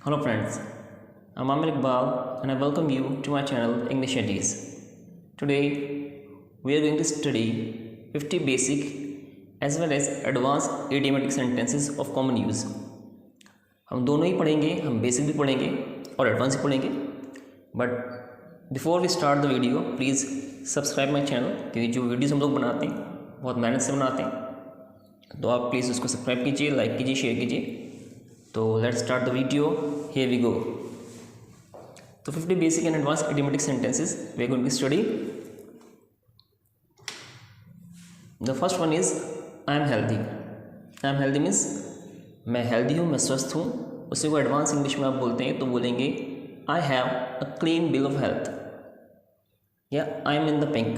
Hello friends, I'm Amir Iqbal and I welcome you to my channel English Eddies. Today we are going to study 50 basic as well as advanced idiomatic sentences of common use. हम दोनों ही पढ़ेंगे, हम basic भी पढ़ेंगे और advance भी पढ़ेंगे. But before we start the video please subscribe my channel, क्योंकि जो वीडियोज़ हम लोग बनाते हैं बहुत मेहनत से बनाते हैं, तो आप प्लीज़ उसको सब्सक्राइब कीजिए, लाइक कीजिए, शेयर कीजिए. तो let's start the video. Here we go. तो 50 basic and advance idiomatic sentences we are going to study. The first one is I am healthy. I am healthy means मैं healthy हूँ, मैं स्वस्थ हूँ. उसी को एडवांस इंग्लिश में आप बोलते हैं तो बोलेंगे I have a clean bill of health या I am in the pink.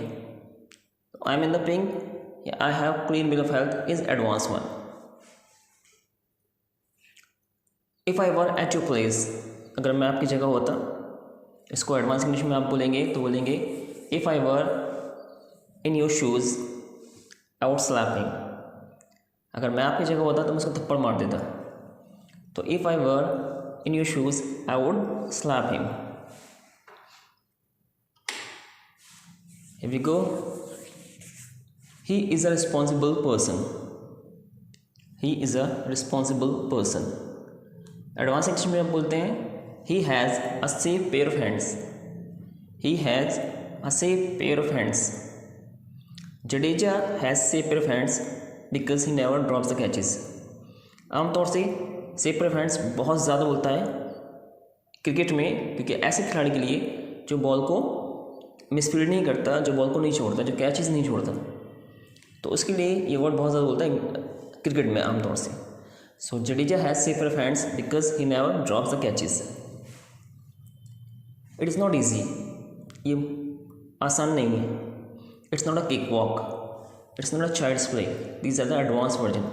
I am in the pink या I have clean bill of health is advance one. If I were at your place, अगर मैं आपकी जगह होता, इसको advance English में आप बोलेंगे तो बोलेंगे if I were in your shoes I would slapping. अगर मैं आपकी जगह होता तो मैं उसको थप्पड़ मार देता. तो if I were in your shoes I would slap him. Here we go. He is a responsible person. He is a responsible person. Advance English में आप बोलते हैं he has a safe pair of hands. He has a safe pair of hands. Jadeja has safe pair of hands because he never drops the catches. आमतौर से safe pair of hands बहुत ज़्यादा बोलता है क्रिकेट में, क्योंकि ऐसे खिलाड़ी के लिए जो बॉल को मिसफील्ड नहीं करता, जो बॉल को नहीं छोड़ता, जो कैचेस नहीं छोड़ता, तो उसके लिए ये वर्ड बहुत ज़्यादा बोलता है क्रिकेट में आमतौर से. So Jadeja has safer hands because he never drops the catches. It is not easy. ये आसान नहीं है. It's not a cakewalk. It's not a child's play. These are the advanced version.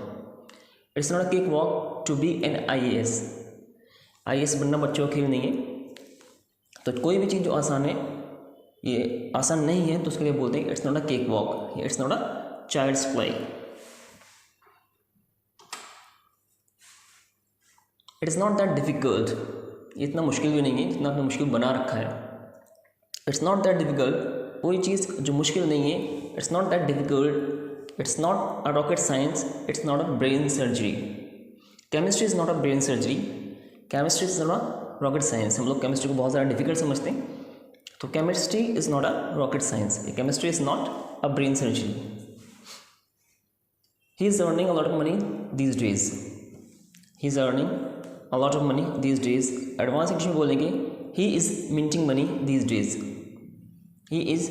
It's not a cakewalk to be an IAS. IAS बनना बच्चों का खेल नहीं है. तो कोई भी चीज़ जो आसान है, ये आसान नहीं है, तो उसके लिए बोलते हैं it's not a cakewalk. It's not a child's play. It is not that difficult. ये इतना मुश्किल भी नहीं है जितना आपने मुश्किल बना रखा है. It's not that difficult. कोई चीज़ जो मुश्किल नहीं है. It's not that difficult. It's not a rocket science. It's not a brain surgery. Chemistry is not a brain surgery. Chemistry is not a rocket science. हम लोग केमिस्ट्री को बहुत ज़्यादा डिफिकल्ट समझते हैं, तो chemistry is not a rocket science. Chemistry is not a brain surgery. He is earning a lot of money these days. He is earning a lot of money these days. Advance English में बोलेंगे he is minting money these days. he is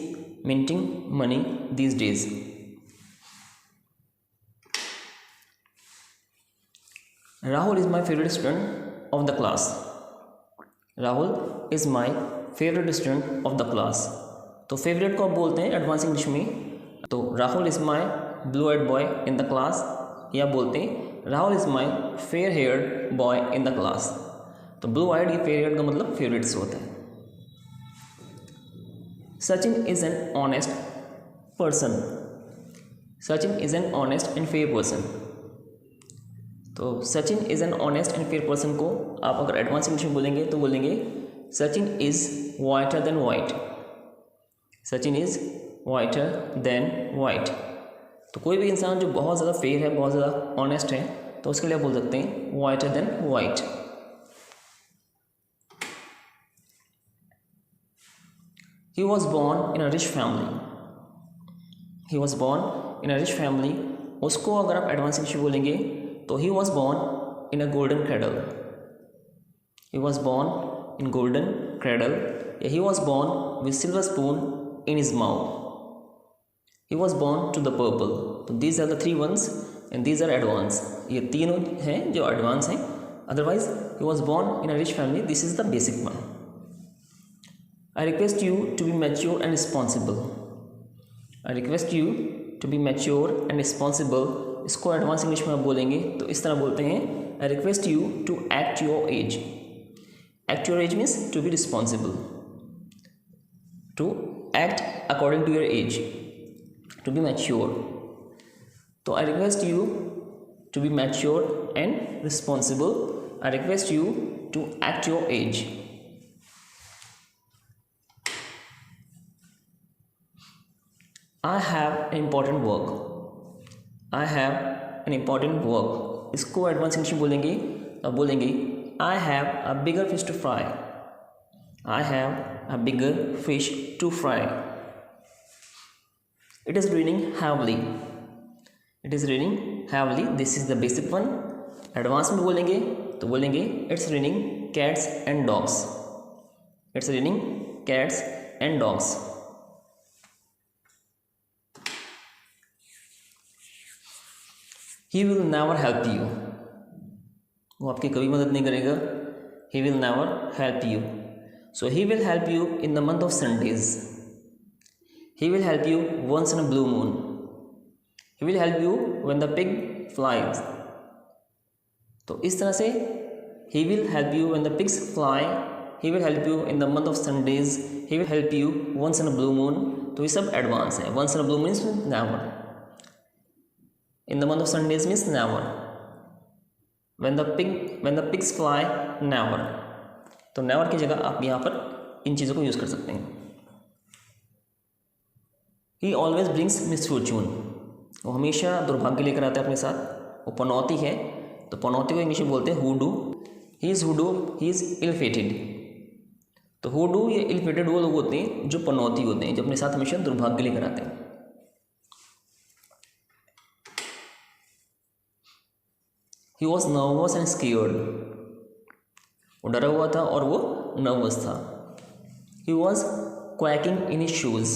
minting money these days. Rahul is my favorite student of the class. Rahul is my favorite student of the class. तो favourite को आप बोलते हैं advance English में, तो Rahul is my blue eyed boy in the class, या बोलते हैं Rahul is my fair haired boy in the class. तो ब्लू आइड, ये फेयर हेयर्ड का मतलब फेवरेट्स होता है. Sachin is an honest person. Sachin is an honest and fair person. तो Sachin is an honest and fair person को आप अगर एडवांस इंग्लिश में बोलेंगे तो बोलेंगे Sachin is वाइटर than white. Sachin is वाइटर than white. तो कोई भी इंसान जो बहुत ज़्यादा फेयर है, बहुत ज़्यादा ऑनेस्ट है, तो उसके लिए आप बोल सकते हैं whiter than white. He was born in a rich family. He was born in a rich family. उसको अगर आप एडवांस इंग्लिश में बोलेंगे तो he was born in a golden cradle. He was born in golden cradle, या he was born with silver spoon in his mouth. He was born to the purple. तो these are the three ones and these are advanced. ये तीनों हैं जो advanced हैं. Otherwise, he was born in a rich family. This is the basic one. I request you to be mature and responsible. I request you to be mature and responsible. इसको advanced English में आप बोलेंगे तो इस तरह बोलते हैं I request you to act your age. Act your age means to be responsible. To act according to your age. To be mature. So I request you to be mature and responsible I request you to act your age. I have an important work. I have an important work. इसको advance English में बोलेंगे, अब बोलेंगे I have a bigger fish to fry. I have a bigger fish to fry. It is raining heavily. It is raining heavily. This is the basic one. Advance में बोलेंगे तो बोलेंगे It's raining cats and dogs. It's raining cats and dogs. He will never help you. वो आपकी कभी मदद नहीं करेगा. He will never help you. So he will help you in the month of Sundays. He will help you once in a blue moon. He will help you when the pig flies. तो इस तरह से he will help you when the pigs fly. He will help you in the month of Sundays. He will help you once in a blue moon. तो ये सब advance है. Once in a blue moon means never. In the month of Sundays means never. When the pigs fly, never. तो never की जगह आप यहाँ पर इन चीज़ों को यूज़ कर सकते हैं. He always brings misfortune. वो हमेशा दुर्भाग्य लेकर आता है अपने साथ. वो पनौती है, तो पनौती को इंग्लिश में बोलते हैं hoodoo. He is hoodoo. He is ill-fated. तो hoodoo या ill-fated वो लोग होते हैं जो पनौती होते हैं, जो अपने साथ हमेशा दुर्भाग्य लेकर आते हैं. He was nervous and scared. वो डरा हुआ था और वो नर्वस था. He was quacking in his shoes.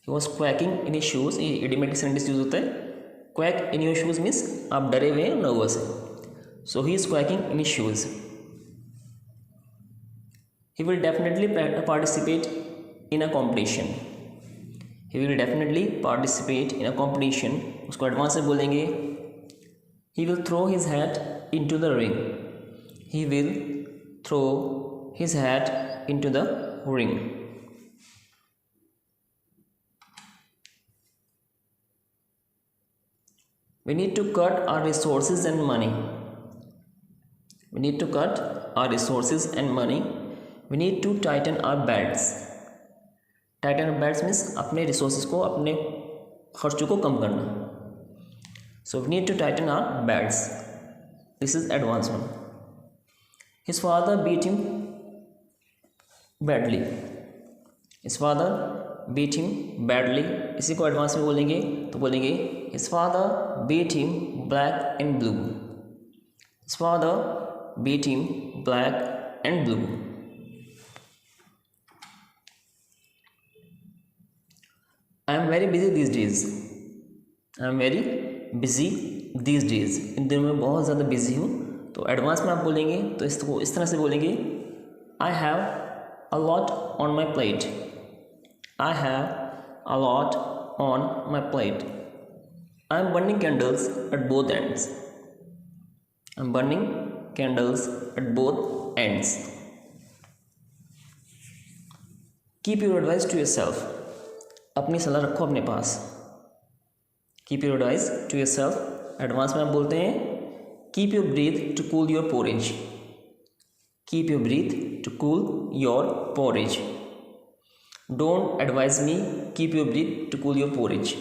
He was quacking in his shoes. ये idiomatic sentence यूज होता है. Quack in your shoes means आप डरे हुए हैं, नर्वस हैं. So he is quacking in his shoes. He will definitely participate in a competition. He will definitely participate in a competition. उसको advance में बोलेंगे He will throw his hat into the ring. He will throw his hat into the ring. We need to cut our resources and money. We need to cut our resources and money. We need to tighten our belts. Tighten our belts means अपने resources को, अपने खर्चों को कम करना. So we need to tighten our belts. This is advanced one. His father beat him badly. His father beat him badly. इसी को advance में बोलेंगे तो बोलेंगे His father beat him black and blue. His father beat him black and blue. I am very busy these days. I am very busy these days. इन दिनों में बहुत ज़्यादा बिज़ी हूँ. तो एडवांस में आप बोलेंगे तो इसको इस तरह से बोलेंगे I have a lot on my plate. I have a lot on my plate. I am burning candles at both ends. I am burning candles at both ends. Keep your advice to your self. अपनी सलाह रखो अपने पास. Keep your advice to your self. Advance में आप बोलते हैं keep your breath to cool your porridge. Keep your breath to cool your porridge. Don't advise me keep your breath to cool your porridge.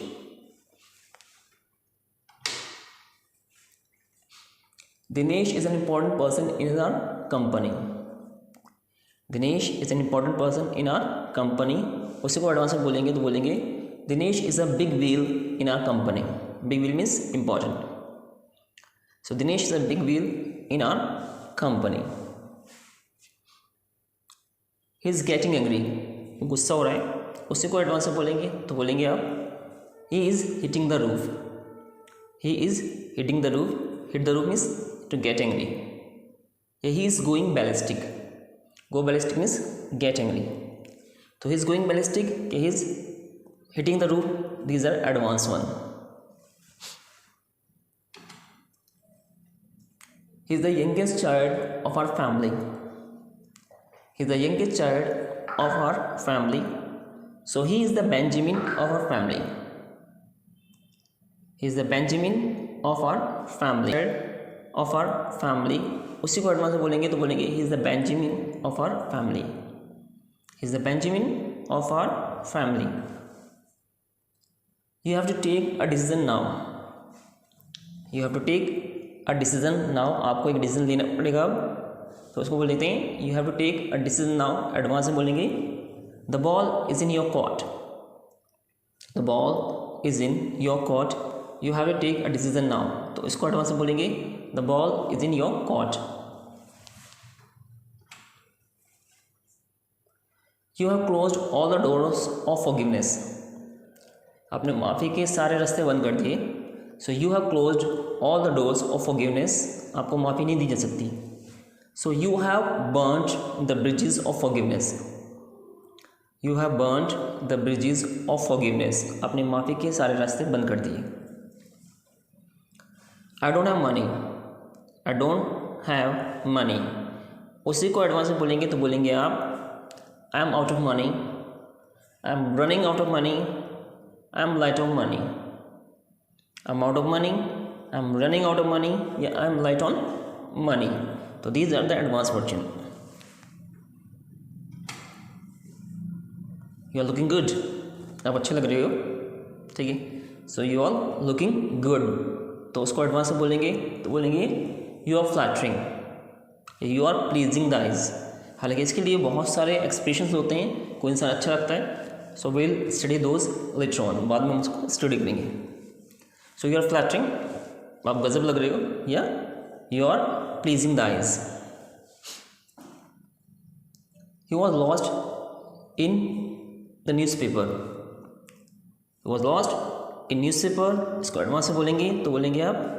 Dinesh is an important person in our company. Dinesh is an important person in our company. उसी को advance में बोलेंगे तो बोलेंगे Dinesh is a big wheel in our company. Big wheel means important. So Dinesh is a big wheel in our company. He is getting angry. वो गुस्सा हो रहा है. उसी को एडवांस में बोलेंगे तो बोलेंगे आप He is hitting the roof. He is hitting the roof. Hit the roof means to get angry. He is going ballistic. Go ballistic means get angry. So he is going ballistic. He is hitting the roof. These are advanced one. He is the youngest child of our family. He is the youngest child of our family. So he is the Benjamin of our family. He is the Benjamin of our family. Of our family, उसी को advance में बोलेंगे तो बोलेंगे he is the Benjamin of our family, he is the Benjamin of our family. You have to take a decision now, you have to take a decision now, आपको एक decision लेना पड़ेगा अब, तो उसको बोल देते हैं you have to take a decision now. Advance में बोलेंगे the ball is in your court, the ball is in your court, you have to take a decision now, तो इसको एडवांस में बोलेंगे the ball is in your court. You have closed all the doors of forgiveness, आपने माफ़ी के सारे रास्ते बंद कर दिए। So you have closed all the doors of forgiveness, आपको माफ़ी नहीं दी जा सकती। सो you have burned the bridges of forgiveness, you have burned the bridges of forgiveness, आपने माफ़ी के सारे रास्ते बंद कर दिए। I don't have money, I don't have money, उसी को एडवांस में बोलेंगे तो बोलेंगे आप I am out of money, I am running out of money, I am light of money, I am out of money, I am running out of money या I am light on money, तो these are the advance version. You are looking good, आप अच्छे लग रहे हो, ठीक है। So you are looking good, तो उसको एडवांस में बोलेंगे तो बोलेंगे you are flattering, you are pleasing the eyes. हालांकि इसके लिए बहुत सारे एक्सप्रेशंस होते हैं, कोई इंसान अच्छा लगता है, so will study those later on, बाद में हम उसको स्टडी करेंगे। सो यू आर फ्लैटरिंग, आप गजब लग रहे हो, या you are pleasing the eyes. He was lost in the newspaper, he was lost in newspaper, इसको एडवांस में बोलेंगे तो बोलेंगे आप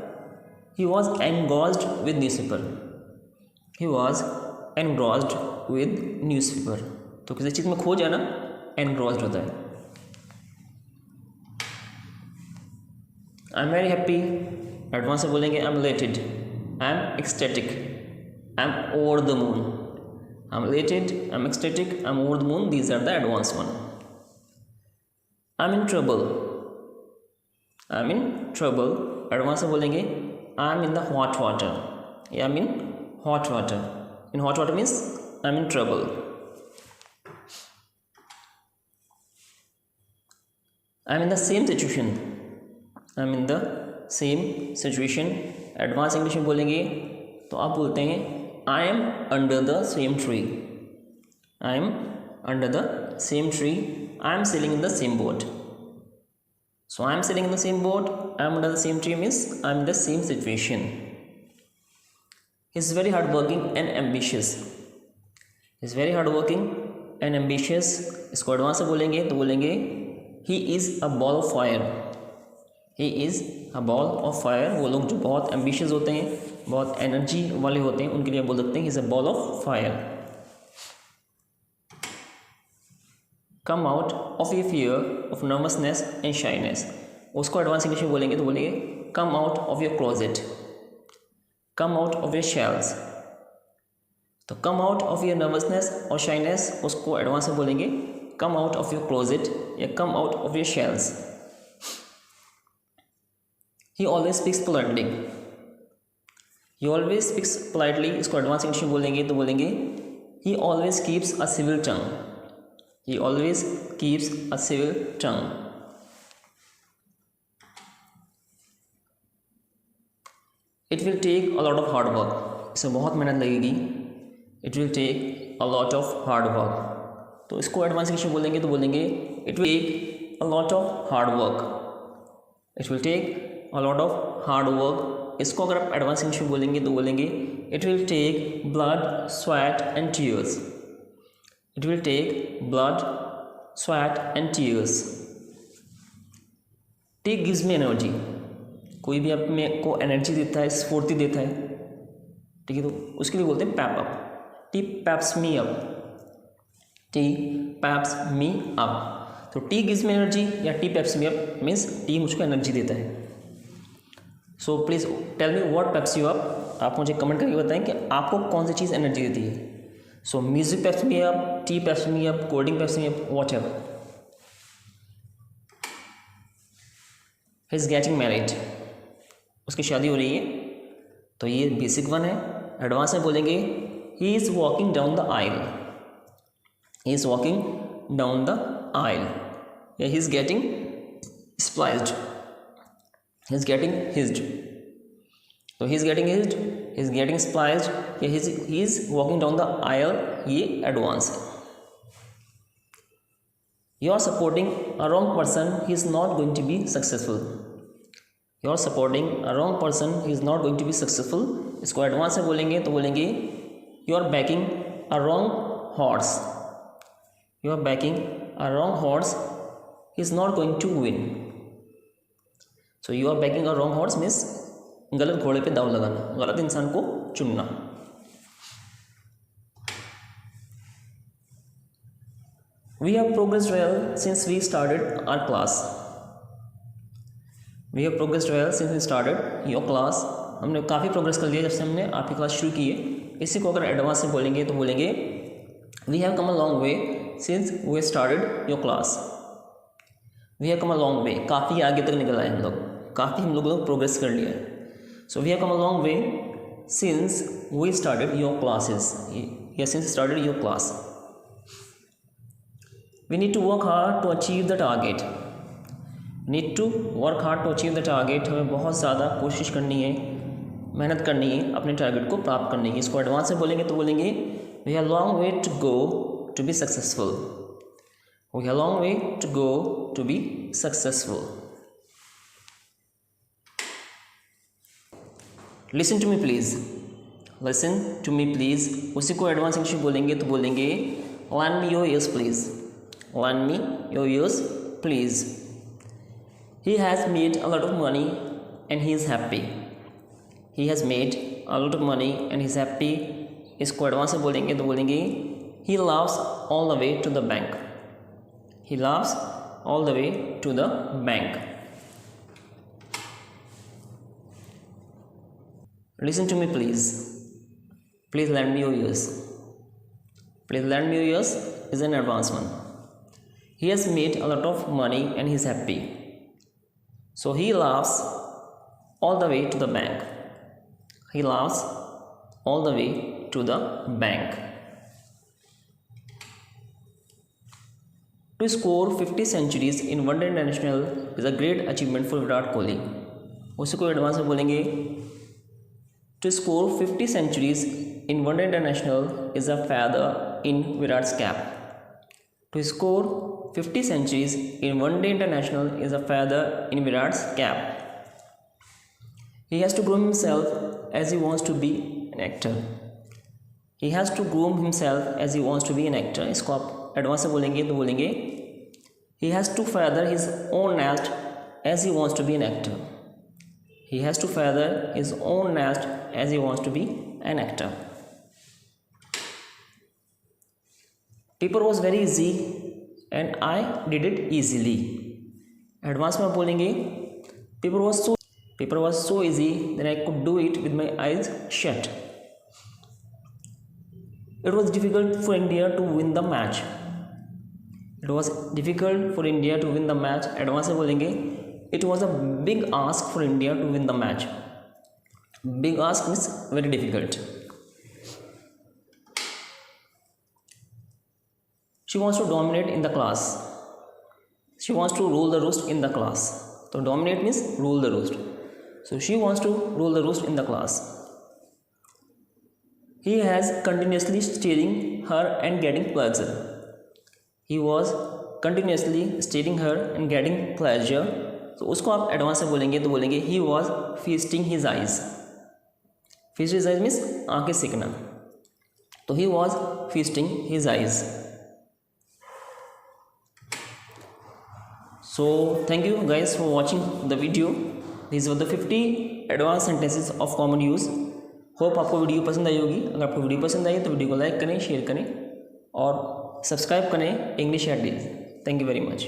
he was engrossed with newspaper, he was engrossed with newspaper, तो किसी चीज़ में खो जाना एनग्रॉस्ड होता है। I am very happy, advance में बोलेंगे I am elated, I am ecstatic, I am over the moon, I am elated, I am ecstatic, I am over the moon, these are the advance one. I am in trouble, I am in trouble, advance में बोलेंगे I am in the hot water, I am in hot water, in hot water means I am in trouble. I am in the same situation, I am in the same situation, advance English में बोलेंगे तो आप बोलते हैं I am under the same tree, I am under the same tree, I am selling in the same boat. So I am selling in the same boat, I am under the same tree means I am in the same situation. He is very hard working and ambitious, he is very hard working and ambitious, इसको advance से बोलेंगे तो बोलेंगे he is a ball of fire, he is a ball of fire. वो लोग जो बहुत ambitious होते हैं, बहुत एनर्जी वाले होते हैं, उनके लिए बोल सकते हैं he is a ball of fire. Come out of your fear of nervousness and shyness, उसको एडवांस इंग्लिश में बोलेंगे तो बोलेंगे come out of your closet, come out of your shells, तो come out of your nervousness और shyness, उसको advance में बोलेंगे come out of your closet या come out of your shells. He always speaks politely, he always speaks politely, इसको advance English में बोलेंगे तो बोलेंगे he always keeps a civil tongue, he always keeps a civil tongue. It will take a lot of hard work, इसमें बहुत मेहनत लगेगी, it will take a lot of hard work, तो इसको एडवांस इंग्लिश में बोलेंगे तो बोलेंगे it will take a lot of hard work, it will take a lot of hard work. इसको अगर आप एडवांस इंग्लिश में बोलेंगे तो बोलेंगे it will take blood sweat and tears, it will take blood sweat and tears. Take gives me energy, कोई भी आप में को एनर्जी देता है, स्फूर्ति देता है, ठीक है, तो उसके लिए बोलते हैं pep up, tea peps me up, tea peps me up. तो टी गिव्स मी एनर्जी या tea peps me up means tea मुझको एनर्जी देता है। So please tell me what peps you up, आप मुझे कमेंट करके बताएं कि आपको कौन सी चीज़ एनर्जी देती है। सो music paps me up, tea peps me up, coding paps me up, what ever. He is getting married, उसकी शादी हो रही है, तो ये बेसिक वन है। एडवांस में बोलेंगे he is walking down the aisle, he is walking down the aisle, या he is getting spliced, he is getting hitched. तो he is getting hitched, he is getting spliced, या he is walking down the aisle, ये advance है। You are supporting a wrong person, he is not going to be successful. You are supporting a wrong person, he is not going to be successful. इसको advance में बोलेंगे तो बोलेंगे you are backing a wrong horse, you are backing a wrong horse, he is not going to win. So you are backing a wrong horse means गलत घोड़े पे दाव लगाना, गलत इंसान को चुनना। We have progressed well since we started our class. We have progressed well since we started your class. हमने काफ़ी प्रोग्रेस कर लिया जब से हमने आपकी क्लास शुरू की है। इसी को अगर एडवांस में बोलेंगे तो बोलेंगे We have come a long way since we started your class. We have come a long way. काफ़ी आगे तक निकल आए हम लोग, काफ़ी हम लोग प्रोग्रेस कर लिया है। So we have come a long way since we started your classes. Yeah, since we started your class. We need to work hard to achieve the target. Need to work hard to achieve the target. हमें बहुत ज़्यादा कोशिश करनी है, मेहनत करनी है अपने टारगेट को प्राप्त करने की। इसको एडवांस में बोलेंगे तो बोलेंगे We have a long way to go to be successful. We have a long way to go to be successful. Listen to me please. Listen to me please. उसी को एडवांस इंग्लिश में बोलेंगे तो बोलेंगे Lend me your ears please. Lend me your ears please. He has made a lot of money and he is happy. He has made a lot of money and he is happy. इसको advance में बोलेंगे तो बोलेंगे He laughs all the way to the bank. He laughs all the way to the bank. Listen to me please. Please lend me your ears. Please lend me your ears is an advanced one. He has made a lot of money and he is happy. So he laughs all the way to the bank. He laughs all the way to the bank. To score 50 centuries in one day international is a great achievement for Virat Kohli. उसी को advance में बोलेंगे To score 50 centuries in one day international is a feather in Virat's cap. To score 50 centuries in one day international is a feather in Virat's cap. He has to groom himself as he wants to be an actor. He has to groom himself as he wants to be an actor. इसको आप advance में बोलेंगे तो बोलेंगे He has to feather his own nest as he wants to be an actor. He has to feather his own nest as he wants to be an actor. Paper was very easy and I did it easily. Advance में बोलेंगे paper was so easy that I could do it with my eyes shut. It was difficult for India to win the match. It was difficult for India to win the match. Advance में बोलेंगे It was a big ask for India to win the match. Big ask means very difficult. She wants to dominate in the class. She wants to rule the roost in the class. So dominate means rule the roost. So she wants to rule the roost in the class. He has continuously steering her and getting pleasure. He was continuously steering her and getting pleasure. तो उसको आप advance में बोलेंगे तो बोलेंगे He was feasting his eyes. Feast his eyes means आंखें सेकना. तो he was feasting his eyes. So thank you guys for watching the video. These were the 50 advanced sentences of common use. Hope आपको video पसंद आई होगी। अगर आपको video पसंद आई तो वीडियो को लाइक करें, शेयर करें और सब्सक्राइब करें English at days. Thank you very much.